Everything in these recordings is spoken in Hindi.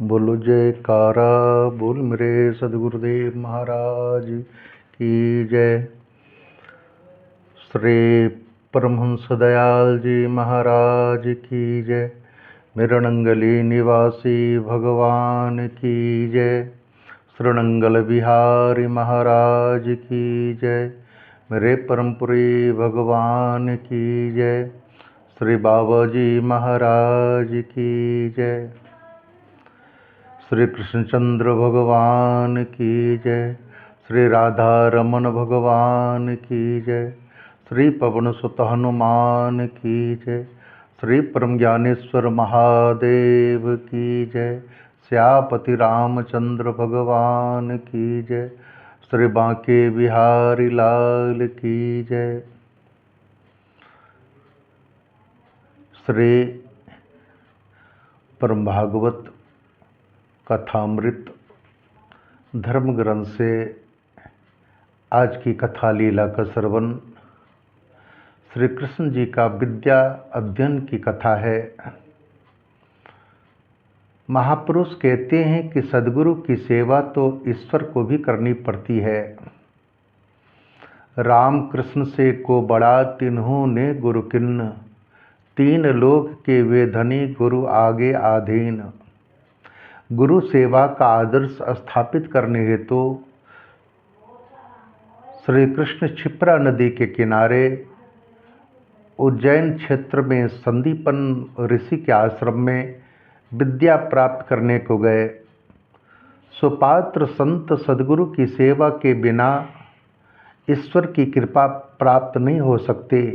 बोलो जयकारा बोल मेरे सदगुरुदेव महाराज की जय। श्री परमहंस दयाल जी महाराज की जय। मिरणंगली निवासी भगवान की जय। श्रीनंगल बिहारी महाराज की जय। मेरे परमपुरी भगवान की जय। श्री बाबा जी महाराज की जय। श्री कृष्णचंद्र भगवान की जय। श्री राधा रमन भगवान की जय। श्री पवन सुत हनुमान की जय। श्री परम ज्ञानेश्वर महादेव की जय। श्यापति रामचंद्र भगवान की जय। श्री बांके बिहारी लाल की जय। श्री परम भागवत कथामृत धर्म ग्रंथ से आज की कथा लीला का श्रवण श्री कृष्ण जी का विद्या अध्ययन की कथा है। महापुरुष कहते हैं कि सद्गुरु की सेवा तो ईश्वर को भी करनी पड़ती है। राम कृष्ण से को बड़ा तिन्हों ने गुरु किन्न, तीन लोक के वे धनी गुरु आगे आधीन। गुरु सेवा का आदर्श स्थापित करने हेतु श्री कृष्ण क्षिप्रा नदी के किनारे उज्जैन क्षेत्र में संदीपन ऋषि के आश्रम में विद्या प्राप्त करने को गए। सुपात्र संत सद्गुरु की सेवा के बिना ईश्वर की कृपा प्राप्त नहीं हो सकती।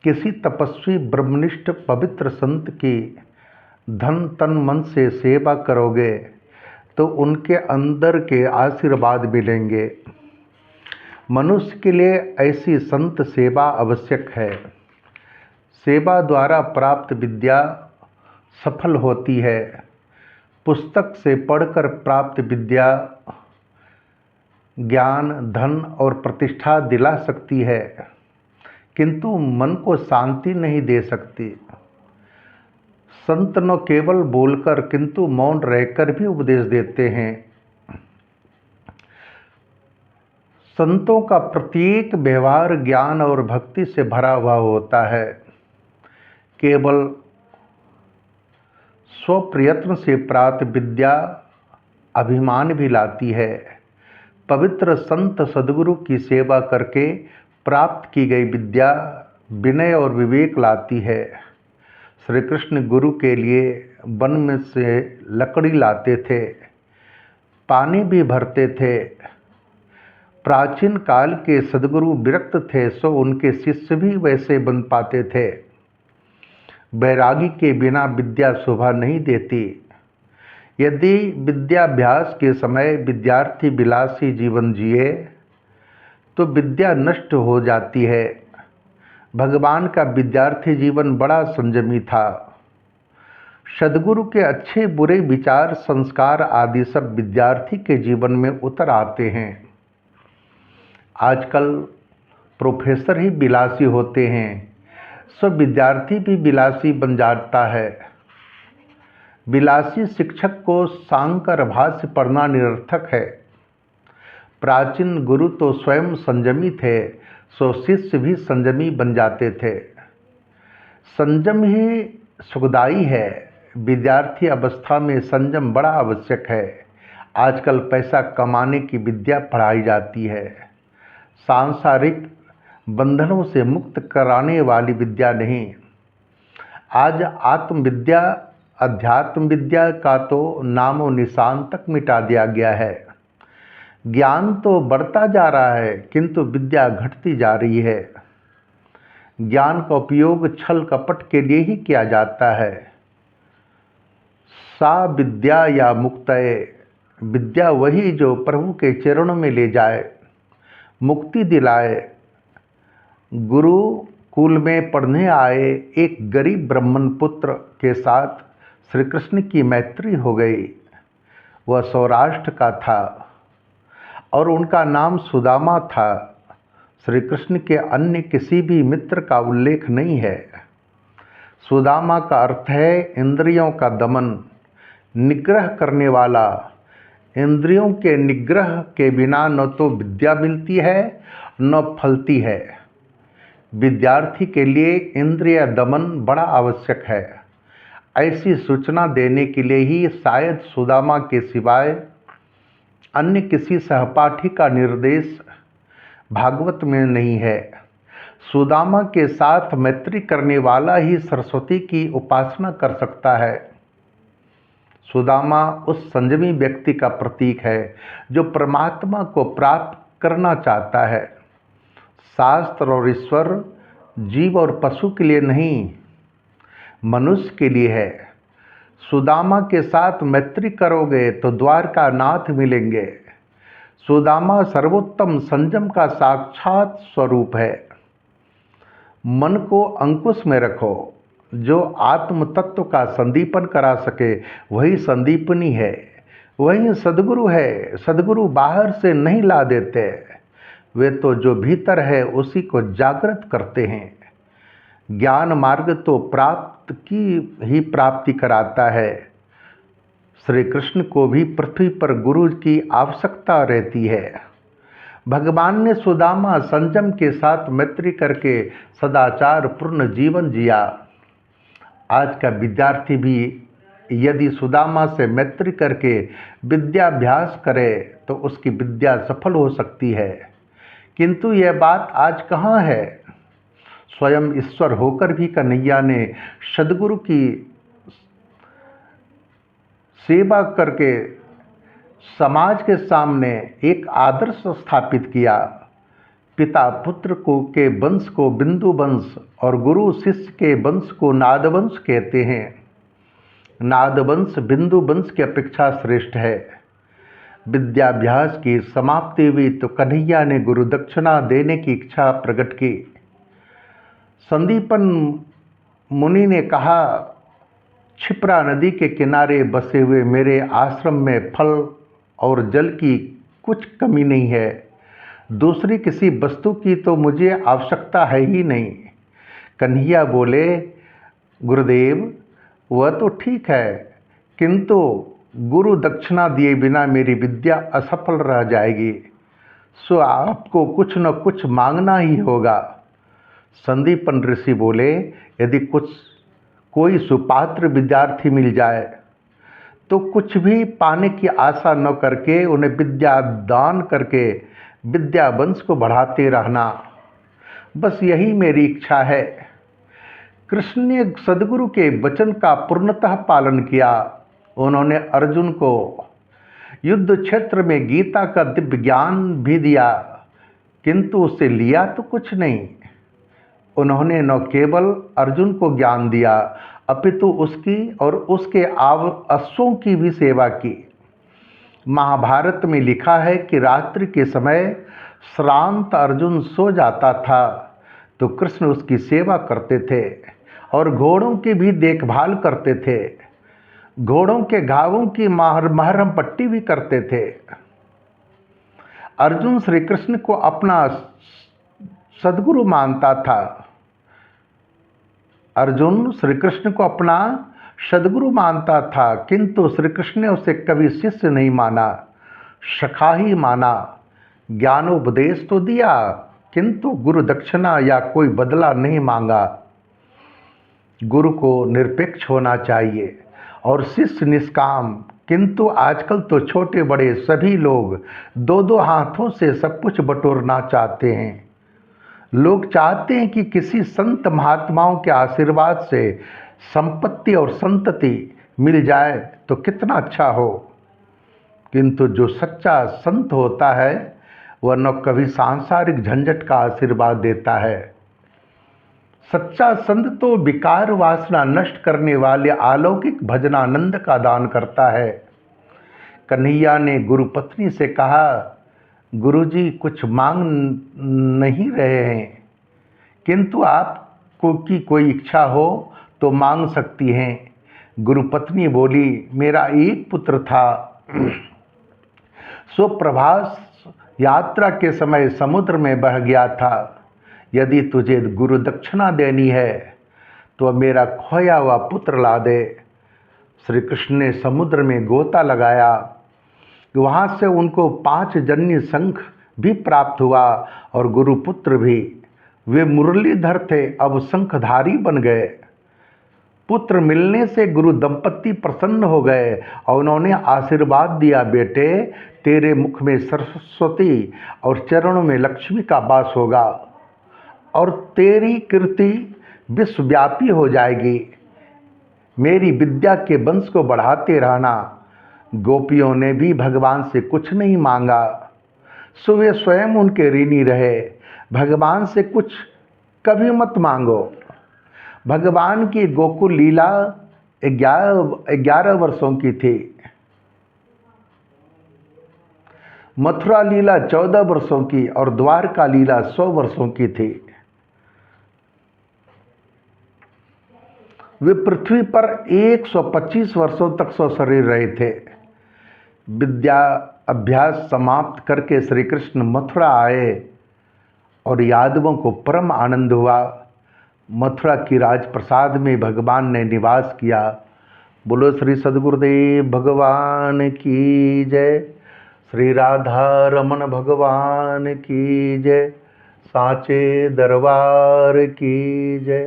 किसी तपस्वी ब्रह्मनिष्ठ पवित्र संत की धन तन मन से सेवा करोगे तो उनके अंदर के आशीर्वाद मिलेंगे। मनुष्य के लिए ऐसी संत सेवा आवश्यक है। सेवा द्वारा प्राप्त विद्या सफल होती है। पुस्तक से पढ़कर प्राप्त विद्या ज्ञान धन और प्रतिष्ठा दिला सकती है, किंतु मन को शांति नहीं दे सकती। संत न केवल बोलकर किंतु मौन रहकर भी उपदेश देते हैं। संतों का प्रत्येक व्यवहार ज्ञान और भक्ति से भरा हुआ होता है। केवल स्वप्रयत्न से प्राप्त विद्या अभिमान भी लाती है। पवित्र संत सद्गुरु की सेवा करके प्राप्त की गई विद्या विनय और विवेक लाती है। श्री कृष्ण गुरु के लिए वन में से लकड़ी लाते थे, पानी भी भरते थे। प्राचीन काल के सद्गुरु विरक्त थे, सो उनके शिष्य भी वैसे बन पाते थे। वैरागी के बिना विद्या शोभा नहीं देती। यदि विद्याभ्यास के समय विद्यार्थी विलासी जीवन जिए तो विद्या नष्ट हो जाती है। भगवान का विद्यार्थी जीवन बड़ा संयमी था। सद्गुरु के अच्छे बुरे विचार संस्कार आदि सब विद्यार्थी के जीवन में उतर आते हैं। आजकल प्रोफेसर ही विलासी होते हैं, सो विद्यार्थी भी विलासी बन जाता है। विलासी शिक्षक को शांकर भाष्य पढ़ना निरर्थक है। प्राचीन गुरु तो स्वयं संयमी थे, सो शिष्य भी संयमी बन जाते थे। संयम ही सुखदायी है। विद्यार्थी अवस्था में संयम बड़ा आवश्यक है। आजकल पैसा कमाने की विद्या पढ़ाई जाती है। सांसारिक बंधनों से मुक्त कराने वाली विद्या नहीं। आज आत्मविद्या अध्यात्म विद्या का तो नामो निशान तक मिटा दिया गया है। ज्ञान तो बढ़ता जा रहा है, किंतु विद्या घटती जा रही है। ज्ञान का उपयोग छल कपट के लिए ही किया जाता है। सा विद्या या मुक्तये, विद्या वही जो प्रभु के चरणों में ले जाए, मुक्ति दिलाए। गुरु कुल में पढ़ने आए एक गरीब ब्राह्मण पुत्र के साथ श्री कृष्ण की मैत्री हो गई। वह सौराष्ट्र का था और उनका नाम सुदामा था। श्री कृष्ण के अन्य किसी भी मित्र का उल्लेख नहीं है। सुदामा का अर्थ है इंद्रियों का दमन। निग्रह करने वाला। इंद्रियों के निग्रह के बिना न तो विद्या मिलती है न फलती है। विद्यार्थी के लिए इंद्रिय दमन बड़ा आवश्यक है। ऐसी सूचना देने के लिए ही शायद सुदामा के सिवाय अन्य किसी सहपाठी का निर्देश भागवत में नहीं है। सुदामा के साथ मैत्री करने वाला ही सरस्वती की उपासना कर सकता है। सुदामा उस संयमी व्यक्ति का प्रतीक है जो परमात्मा को प्राप्त करना चाहता है। शास्त्र और ईश्वर जीव और पशु के लिए नहीं, मनुष्य के लिए है। सुदामा के साथ मैत्री करोगे तो द्वारका नाथ मिलेंगे। सुदामा सर्वोत्तम संयम का साक्षात स्वरूप है। मन को अंकुश में रखो। जो आत्म तत्व का संदीपन करा सके वही संदीपनी है, वही सद्गुरु है। सद्गुरु बाहर से नहीं ला देते, वे तो जो भीतर है उसी को जागृत करते हैं। ज्ञान मार्ग तो प्राप्त की ही प्राप्ति कराता है। श्री कृष्ण को भी पृथ्वी पर गुरु की आवश्यकता रहती है। भगवान ने सुदामा संयम के साथ मैत्री करके सदाचार पूर्ण जीवन जिया। आज का विद्यार्थी भी यदि सुदामा से मैत्री करके विद्याभ्यास करे तो उसकी विद्या सफल हो सकती है। किंतु यह बात आज कहाँ है? स्वयं ईश्वर होकर भी कन्हैया ने सद्गुरु की सेवा करके समाज के सामने एक आदर्श स्थापित किया। पिता पुत्र को के वंश को बिंदु वंश और गुरु शिष्य के वंश को नाद वंश कहते हैं। नाद वंश बिंदु वंश की अपेक्षा श्रेष्ठ है। विद्याभ्यास की समाप्ति हुई तो कन्हैया ने गुरु दक्षिणा देने की इच्छा प्रकट की। संदीपन मुनि ने कहा, क्षिप्रा नदी के किनारे बसे हुए मेरे आश्रम में फल और जल की कुछ कमी नहीं है। दूसरी किसी वस्तु की तो मुझे आवश्यकता है ही नहीं। कन्हैया बोले, गुरुदेव वह तो ठीक है, किंतु गुरु दक्षिणा दिए बिना मेरी विद्या असफल रह जाएगी, सो आपको कुछ न कुछ मांगना ही होगा। संदीपन ऋषि बोले, यदि कोई सुपात्र विद्यार्थी मिल जाए तो कुछ भी पाने की आशा न करके उन्हें विद्या दान करके विद्या वंश को बढ़ाते रहना, बस यही मेरी इच्छा है। कृष्ण ने सद्गुरु के वचन का पूर्णतः पालन किया। उन्होंने अर्जुन को युद्ध क्षेत्र में गीता का दिव्य ज्ञान भी दिया, किंतु उसे लिया तो कुछ नहीं। उन्होंने न केवल अर्जुन को ज्ञान दिया अपितु उसकी और उसके अश्वों की भी सेवा की। महाभारत में लिखा है कि रात्रि के समय श्रांत अर्जुन सो जाता था तो कृष्ण उसकी सेवा करते थे और घोड़ों की भी देखभाल करते थे। घोड़ों के घावों की महरम पट्टी भी करते थे। अर्जुन श्री कृष्ण को अपना सद्गुरु मानता था। अर्जुन श्री कृष्ण को अपना सद्गुरु मानता था, किंतु श्री कृष्ण ने उसे कभी शिष्य नहीं माना, सखा ही माना। ज्ञानोपदेश तो दिया, किंतु गुरु दक्षिणा या कोई बदला नहीं मांगा। गुरु को निरपेक्ष होना चाहिए और शिष्य निष्काम। किंतु आजकल तो छोटे बड़े सभी लोग दो दो हाथों से सब कुछ बटोरना चाहते हैं। लोग चाहते हैं कि किसी संत महात्माओं के आशीर्वाद से संपत्ति और संतति मिल जाए तो कितना अच्छा हो, किंतु जो सच्चा संत होता है वह न कभी सांसारिक झंझट का आशीर्वाद देता है। सच्चा संत तो विकार वासना नष्ट करने वाले अलौकिक भजनानंद का दान करता है। कन्हैया ने गुरु पत्नी से कहा, गुरुजी कुछ मांग नहीं रहे हैं, किंतु आपको की कोई इच्छा हो तो मांग सकती हैं। गुरु पत्नी बोली, मेरा एक पुत्र था, सो प्रभास यात्रा के समय समुद्र में बह गया था। यदि तुझे गुरु दक्षिणा देनी है तो मेरा खोया हुआ पुत्र ला दे। श्री कृष्ण ने समुद्र में गोता लगाया। वहाँ से उनको 5 जन्य शंख भी प्राप्त हुआ और गुरुपुत्र भी। वे मुरलीधर थे, अब शंखधारी बन गए। पुत्र मिलने से गुरु दंपति प्रसन्न हो गए और उन्होंने आशीर्वाद दिया, बेटे तेरे मुख में सरस्वती और चरणों में लक्ष्मी का वास होगा और तेरी कीर्ति विश्वव्यापी हो जाएगी। मेरी विद्या के वंश को बढ़ाते रहना। गोपियों ने भी भगवान से कुछ नहीं मांगा, सो वे स्वयं उनके ऋणी रहे। भगवान से कुछ कभी मत मांगो। भगवान की गोकुल लीला 11 वर्षों की थी, मथुरा लीला 14 वर्षों की और द्वारका लीला 100 वर्षों की थी। वे पृथ्वी पर 125 वर्षों तक सशरीर रहे थे। विद्या अभ्यास समाप्त करके श्री कृष्ण मथुरा आए और यादवों को परम आनंद हुआ। मथुरा की राजप्रसाद में भगवान ने निवास किया। बोलो श्री सद्गुरुदेव भगवान की जय। श्री राधा रमन भगवान की जय। साचे दरबार की जय।